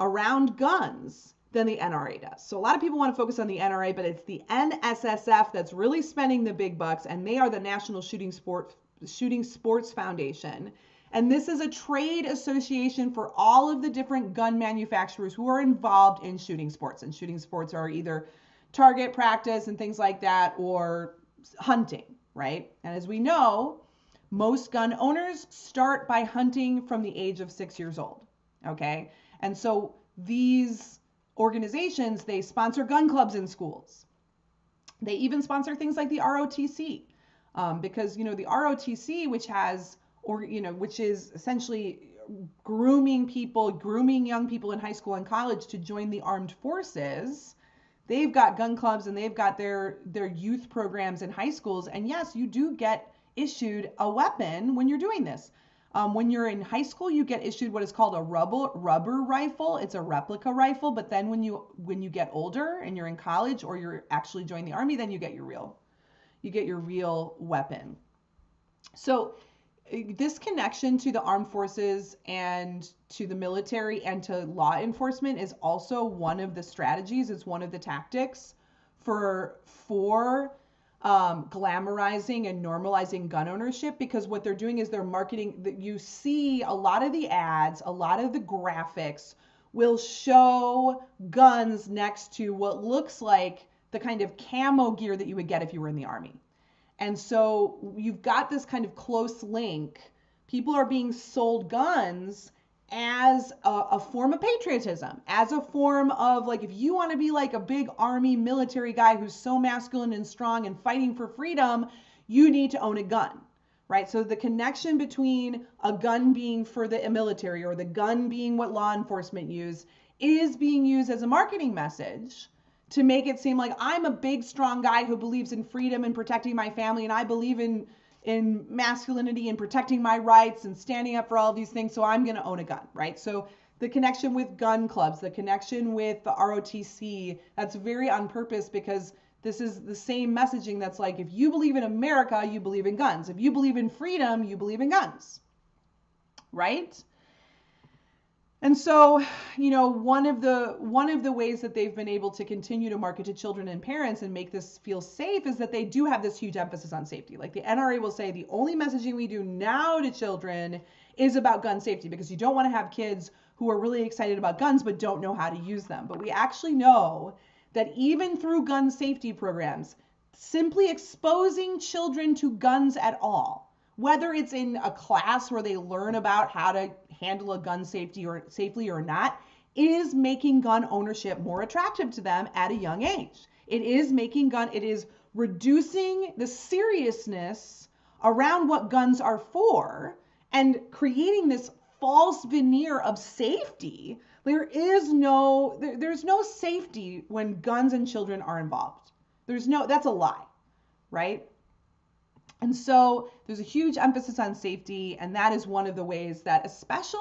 around guns than the NRA does. So a lot of people want to focus on the NRA, but it's the NSSF that's really spending the big bucks, and they are the National Shooting Sports Foundation. And this is a trade association for all of the different gun manufacturers who are involved in shooting sports. And shooting sports are either target practice and things like that, or hunting, right? And as we know, most gun owners start by hunting from the age of 6 years old, okay? And so these organizations, they sponsor gun clubs in schools. They even sponsor things like the ROTC, because, the ROTC, which is essentially grooming young people in high school and college to join the armed forces. They've got gun clubs and they've got their youth programs in high schools. And yes, you do get issued a weapon when you're doing this. When you're in high school, you get issued what is called a rubber rifle. It's a replica rifle. But then when you get older and you're in college or you're actually joining the Army, then you get your real weapon. So this connection to the armed forces and to the military and to law enforcement is also one of the strategies. It's one of the tactics for glamorizing and normalizing gun ownership, because what they're doing is they're marketing. That you see a lot of the ads, a lot of the graphics will show guns next to what looks like the kind of camo gear that you would get if you were in the Army. And so you've got this kind of close link. People are being sold guns as a form of patriotism, as a form of, like, if you want to be like a big Army military guy who's so masculine and strong and fighting for freedom, you need to own a gun, right? So the connection between a gun being for the military or the gun being what law enforcement use is being used as a marketing message to make it seem like I'm a big, strong guy who believes in freedom and protecting my family, and I believe in in masculinity and protecting my rights and standing up for all of these things, so I'm going to own a gun, right? So the connection with gun clubs, the connection with the ROTC, that's very on purpose, because this is the same messaging that's like, if you believe in America, you believe in guns. If you believe in freedom, you believe in guns, right? And so, you know, one of the ways that they've been able to continue to market to children and parents and make this feel safe is that they do have this huge emphasis on safety. Like the NRA will say the only messaging we do now to children is about gun safety, because you don't want to have kids who are really excited about guns but don't know how to use them. But we actually know that even through gun safety programs, simply exposing children to guns at all, whether it's in a class where they learn about how to handle a gun safely or not, is making gun ownership more attractive to them at a young age. It is reducing the seriousness around what guns are for and creating this false veneer of safety. There's no safety when guns and children are involved. That's a lie, right? And so there's a huge emphasis on safety, and that is one of the ways that especially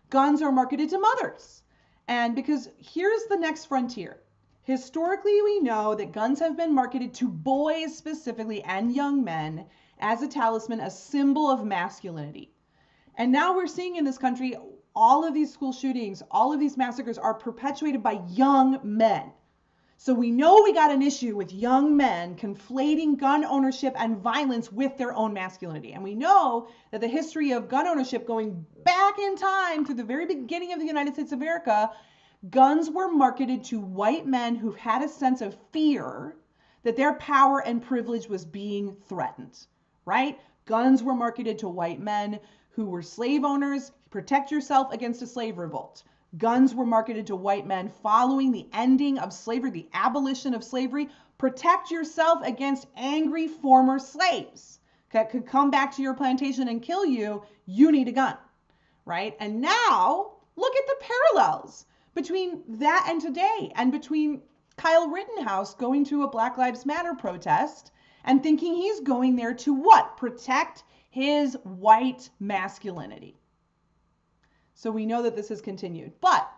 guns are marketed to mothers. And because here's the next frontier. Historically, we know that guns have been marketed to boys specifically and young men as a talisman, a symbol of masculinity. And now we're seeing in this country, all of these school shootings, all of these massacres are perpetuated by young men. So we know we got an issue with young men conflating gun ownership and violence with their own masculinity. And we know that the history of gun ownership going back in time to the very beginning of the United States of America, guns were marketed to white men who had a sense of fear that their power and privilege was being threatened, right? Guns were marketed to white men who were slave owners. Protect yourself against a slave revolt. Guns were marketed to white men following the ending of slavery, the abolition of slavery. Protect yourself against angry former slaves that could come back to your plantation and kill you. You need a gun, right? And now look at the parallels between that and today, and between Kyle Rittenhouse going to a Black Lives Matter protest and thinking he's going there to what? Protect his white masculinity. So we know that this has continued, but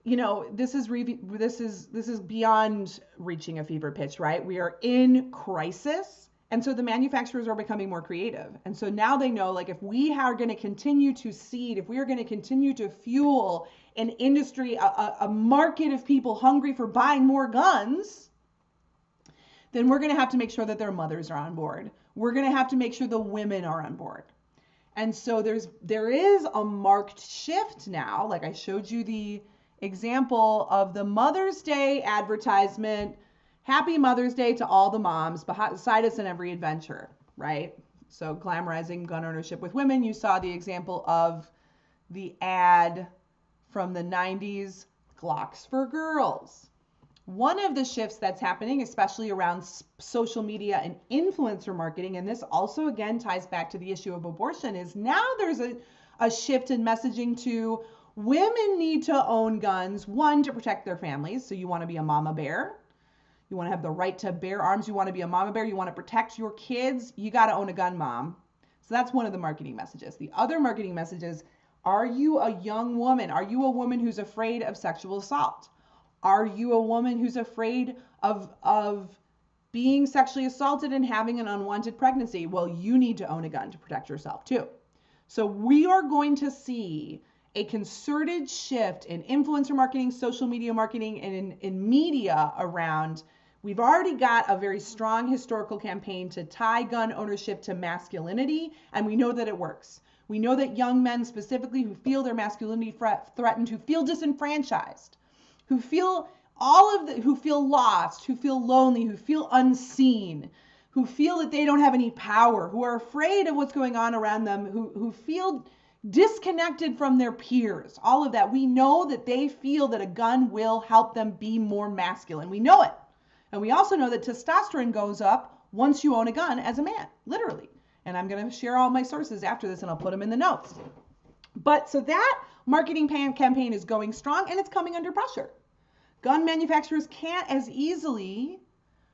you know, this is beyond reaching a fever pitch, right? We are in crisis, and so the manufacturers are becoming more creative. And so now they know, like, if we are going to continue to seed, if we are going to continue to fuel an industry, a market of people hungry for buying more guns, then we're going to have to make sure that their mothers are on board. We're going to have to make sure the women are on board. And so there is a marked shift now. Like I showed you the example of the Mother's Day advertisement. Happy Mother's Day to all the moms beside us in every adventure, right? So glamorizing gun ownership with women. You saw the example of the ad from the 90s, Glocks for Girls. One of the shifts that's happening, especially around social media and influencer marketing, and this also again ties back to the issue of abortion, is now there's a shift in messaging to women need to own guns, one, to protect their families. So you want to be a mama bear. You want to have the right to bear arms. You want to be a mama bear. You want to protect your kids. You got to own a gun, mom. So that's one of the marketing messages. The other marketing message is, are you a young woman? Are you a woman who's afraid of sexual assault? Are you a woman who's afraid of being sexually assaulted and having an unwanted pregnancy? Well, you need to own a gun to protect yourself too. So we are going to see a concerted shift in influencer marketing, social media marketing, and in media around. We've already got a very strong historical campaign to tie gun ownership to masculinity, and we know that it works. We know that young men specifically who feel their masculinity threatened, who feel disenfranchised, who feel who feel lost, who feel lonely, who feel unseen, who feel that they don't have any power, who are afraid of what's going on around them, who feel disconnected from their peers, all of that. We know that they feel that a gun will help them be more masculine. We know it. And we also know that testosterone goes up once you own a gun as a man, literally. And I'm going to share all my sources after this, and I'll put them in the notes. But so that marketing campaign is going strong, and it's coming under pressure. Gun manufacturers can't as easily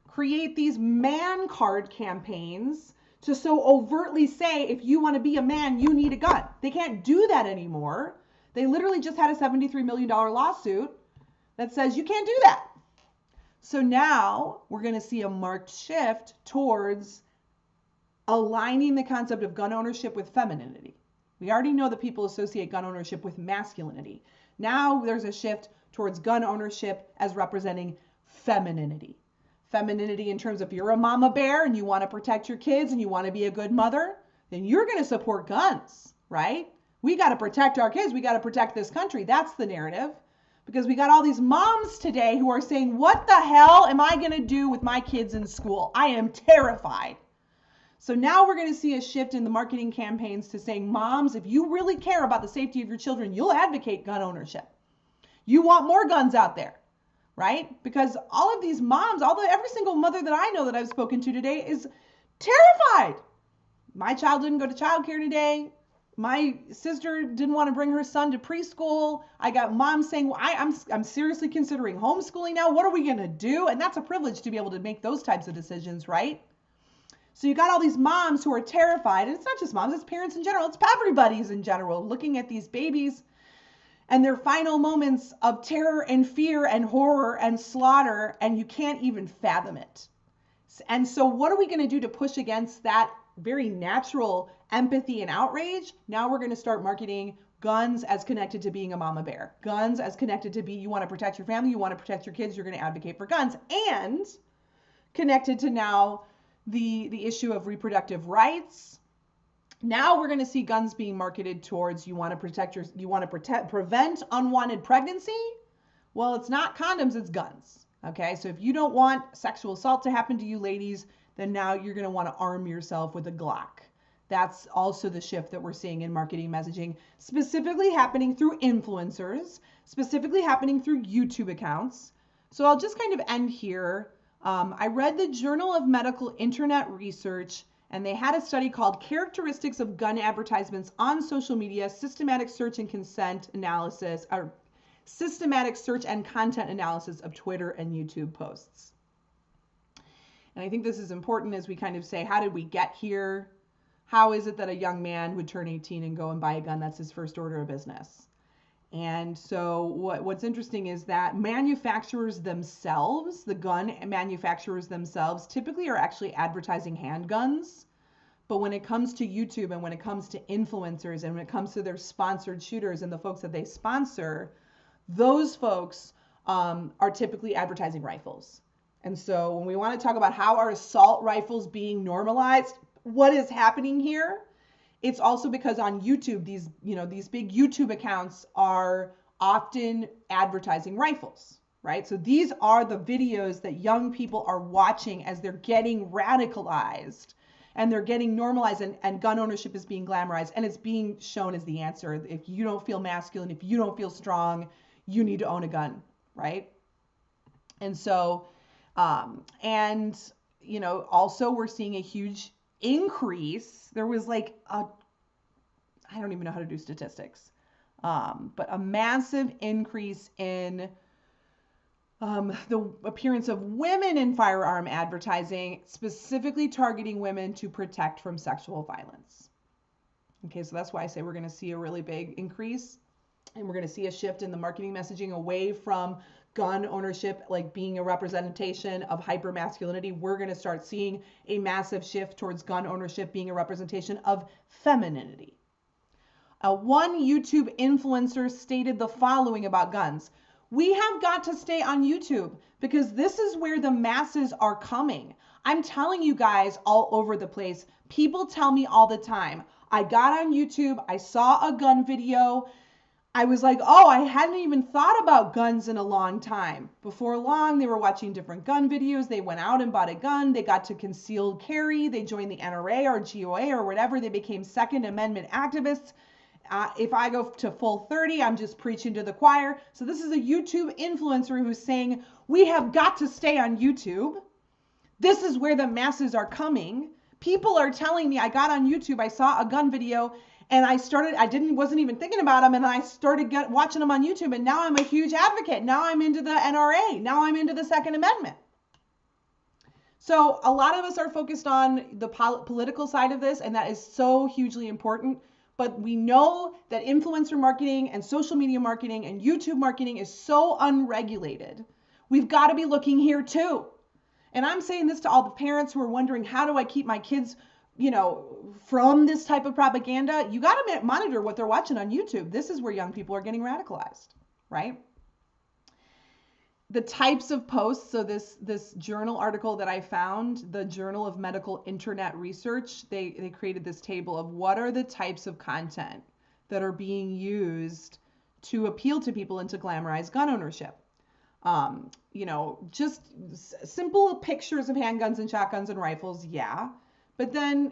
create these man card campaigns to so overtly say, if you want to be a man, you need a gun. They can't do that anymore. They literally just had a $73 million lawsuit that says you can't do that. So now we're going to see a marked shift towards aligning the concept of gun ownership with femininity. We already know that people associate gun ownership with masculinity. Now there's a shift towards gun ownership as representing femininity. Femininity in terms of if you're a mama bear and you want to protect your kids and you want to be a good mother, then you're going to support guns, right? We got to protect our kids. We got to protect this country. That's the narrative. Because we got all these moms today who are saying, what the hell am I going to do with my kids in school? I am terrified. So now we're going to see a shift in the marketing campaigns to saying, moms, if you really care about the safety of your children, you'll advocate gun ownership. You want more guns out there, right? Because all of these moms, every single mother that I know that I've spoken to today is terrified. My child didn't go to childcare today. My sister didn't want to bring her son to preschool. I got moms saying, well, I'm seriously considering homeschooling now. What are we going to do? And that's a privilege to be able to make those types of decisions, right? So you got all these moms who are terrified, and it's not just moms, it's parents in general, it's everybody's in general, looking at these babies and their final moments of terror and fear and horror and slaughter, and you can't even fathom it. And so what are we going to do to push against that very natural empathy and outrage? Now we're going to start marketing guns as connected to being a mama bear. Guns as connected to you want to protect your family, you want to protect your kids, you're going to advocate for guns. And connected to now the issue of reproductive rights. Now we're going to see guns being marketed towards you want to prevent unwanted pregnancy. Well, it's not condoms, it's guns. Okay, so if you don't want sexual assault to happen to you ladies, then now you're going to want to arm yourself with a Glock. That's also the shift that we're seeing in marketing messaging, specifically happening through influencers, specifically happening through YouTube accounts. So I'll just kind of end here. I read the Journal of Medical Internet Research, and they had a study called Characteristics of Gun Advertisements on Social Media, Systematic Search and Content Analysis of Twitter and YouTube posts. And I think this is important as we kind of say, how did we get here? How is it that a young man would turn 18 and go and buy a gun? That's his first order of business. And so what's interesting is that manufacturers themselves, the gun manufacturers themselves, typically are actually advertising handguns. But when it comes to YouTube and when it comes to influencers and when it comes to their sponsored shooters and the folks that they sponsor, those folks are typically advertising rifles. And so when we want to talk about how are assault rifles being normalized, what is happening here? It's also because on YouTube, these big YouTube accounts are often advertising rifles, right? So these are the videos that young people are watching as they're getting radicalized and they're getting normalized, and gun ownership is being glamorized, and it's being shown as the answer. If you don't feel masculine, if you don't feel strong, you need to own a gun, right? And so, also we're seeing a huge increase. There was I don't even know how to do statistics, but a massive increase in the appearance of women in firearm advertising, specifically targeting women to protect from sexual violence. Okay, so that's why I say we're going to see a really big increase, and we're going to see a shift in the marketing messaging away from gun ownership like being a representation of hypermasculinity. We're going to start seeing a massive shift towards gun ownership being a representation of femininity. One YouTube influencer stated the following about guns: we have got to stay on YouTube because this is where the masses are coming. I'm telling you guys all over the place. People tell me all the time, I got on YouTube, I saw a gun video, I was like, oh, I hadn't even thought about guns in a long time. Before long, they were watching different gun videos. They went out and bought a gun. They got to concealed carry. They joined the NRA or GOA or whatever. They became Second Amendment activists. If I go to full 30, I'm just preaching to the choir. So this is a YouTube influencer who's saying, we have got to stay on YouTube. This is where the masses are coming. People are telling me, I got on YouTube, I saw a gun video, and wasn't even thinking about them, and I started watching them on YouTube, and now I'm a huge advocate. Now I'm into the NRA. Now I'm into the Second Amendment. So a lot of us are focused on the political side of this, and that is so hugely important. But we know that influencer marketing and social media marketing and YouTube marketing is so unregulated. We've got to be looking here too. And I'm saying this to all the parents who are wondering, how do I keep my kids, from this type of propaganda? You got to monitor what they're watching on YouTube. This is where young people are getting radicalized, right? The types of posts, so this journal article that I found, the Journal of Medical Internet Research, they created this table of what are the types of content that are being used to appeal to people into glamorized gun ownership. Just simple pictures of handguns and shotguns and rifles, yeah. But then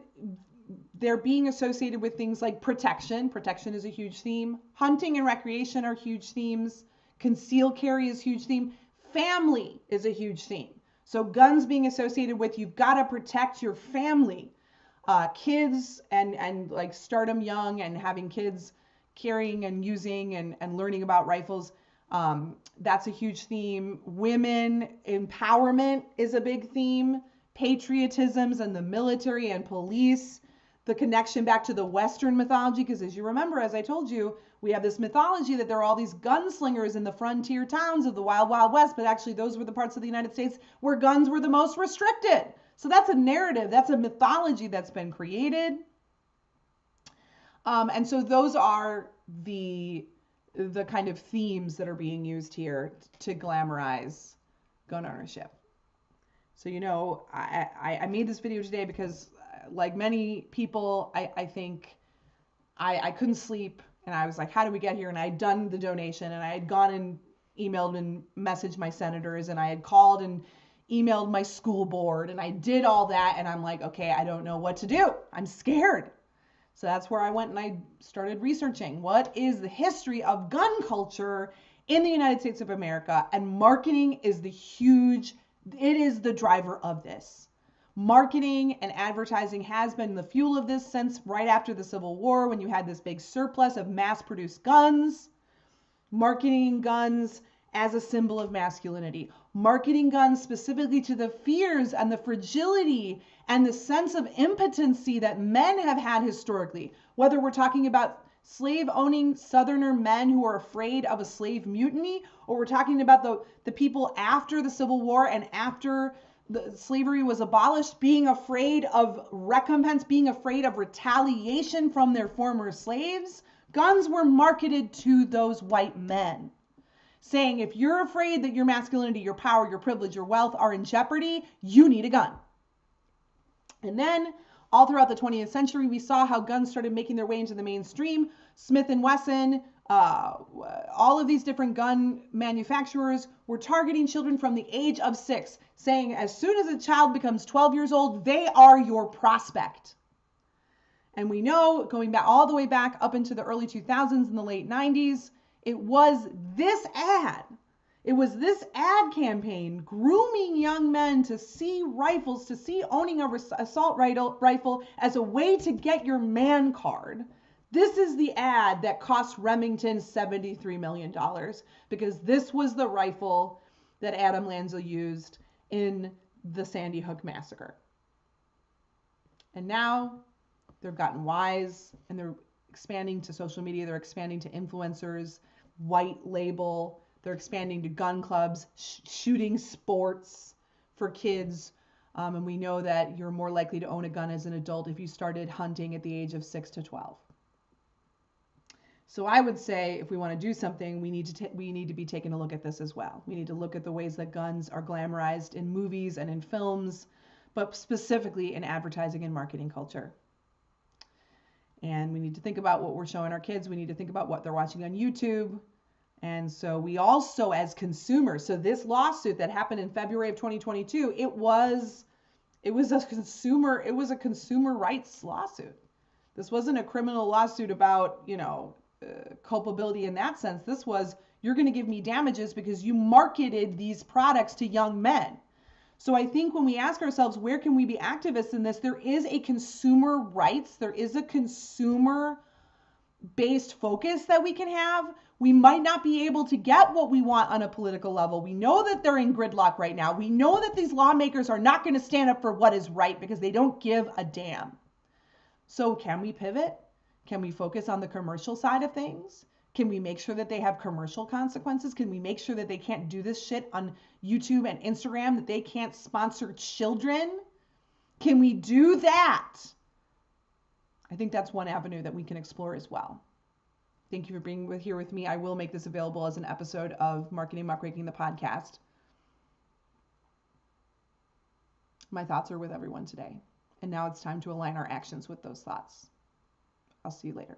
they're being associated with things like protection. Protection is a huge theme. Hunting and recreation are huge themes. Concealed carry is a huge theme. Family is a huge theme. So guns being associated with, you've got to protect your family. Kids and like start them young, and having kids carrying and using and learning about rifles. That's a huge theme. Women empowerment is a big theme. Patriotisms and the military and police. The connection back to the Western mythology, because as you remember, as I told you, we have this mythology that there are all these gunslingers in the frontier towns of the Wild Wild West, but actually those were the parts of the United States where guns were the most restricted. So that's a narrative, that's a mythology that's been created. And so those are the kind of themes that are being used here to glamorize gun ownership. So, I made this video today because, like many people, I think I couldn't sleep, and I was like, how did we get here? And I had done the donation, and I had gone and emailed and messaged my senators, and I had called and emailed my school board, and I did all that, and I'm like, okay, I don't know what to do. I'm scared. So that's where I went and I started researching what is the history of gun culture in the United States of America, and marketing is it is the driver of this. Marketing and advertising has been the fuel of this since right after the Civil War, when you had this big surplus of mass-produced guns. Marketing guns as a symbol of masculinity. Marketing guns specifically to the fears and the fragility and the sense of impotency that men have had historically. Whether we're talking about slave-owning Southerner men who are afraid of a slave mutiny, or we're talking about the people after the Civil War and after slavery was abolished, being afraid of recompense, being afraid of retaliation from their former slaves. Guns were marketed to those white men, saying, if you're afraid that your masculinity, your power, your privilege, your wealth are in jeopardy, you need a gun. And then all throughout the 20th century, we saw how guns started making their way into the mainstream. Smith & Wesson, all of these different gun manufacturers were targeting children from the age of 6, saying as soon as a child becomes 12 years old, they are your prospect. And we know, going back all the way back up into the early 2000s and the late 90s, it was this ad campaign grooming young men to see rifles, to see owning an assault rifle as a way to get your man card. This is the ad that cost Remington $73 million, because this was the rifle that Adam Lanza used in the Sandy Hook massacre. And now they've gotten wise, and they're expanding to social media, they're expanding to influencers, white label, they're expanding to gun clubs, shooting sports for kids. And we know that you're more likely to own a gun as an adult if you started hunting at the age of 6 to 12. So I would say, if we want to do something, we need to be taking a look at this as well. We need to look at the ways that guns are glamorized in movies and in films, but specifically in advertising and marketing culture. And we need to think about what we're showing our kids. We need to think about what they're watching on YouTube. And so we also, as consumers, so this lawsuit that happened in February of 2022, it was a consumer rights lawsuit. This wasn't a criminal lawsuit about, culpability in that sense. This was, you're going to give me damages because you marketed these products to young men. So I think when we ask ourselves, where can we be activists in this? There is a consumer rights, there is a consumer based focus that we can have, We might not be able to get what we want on a political level. We know that they're in gridlock right now. We know that these lawmakers are not going to stand up for what is right because they don't give a damn. So can we pivot? Can we focus on the commercial side of things? Can we make sure that they have commercial consequences? Can we make sure that they can't do this shit on YouTube and Instagram, that they can't sponsor children? Can we do that? I think that's one avenue that we can explore as well. Thank you for being here with me. I will make this available as an episode of Marketing Muckraking, the podcast. My thoughts are with everyone today. And now it's time to align our actions with those thoughts. I'll see you later.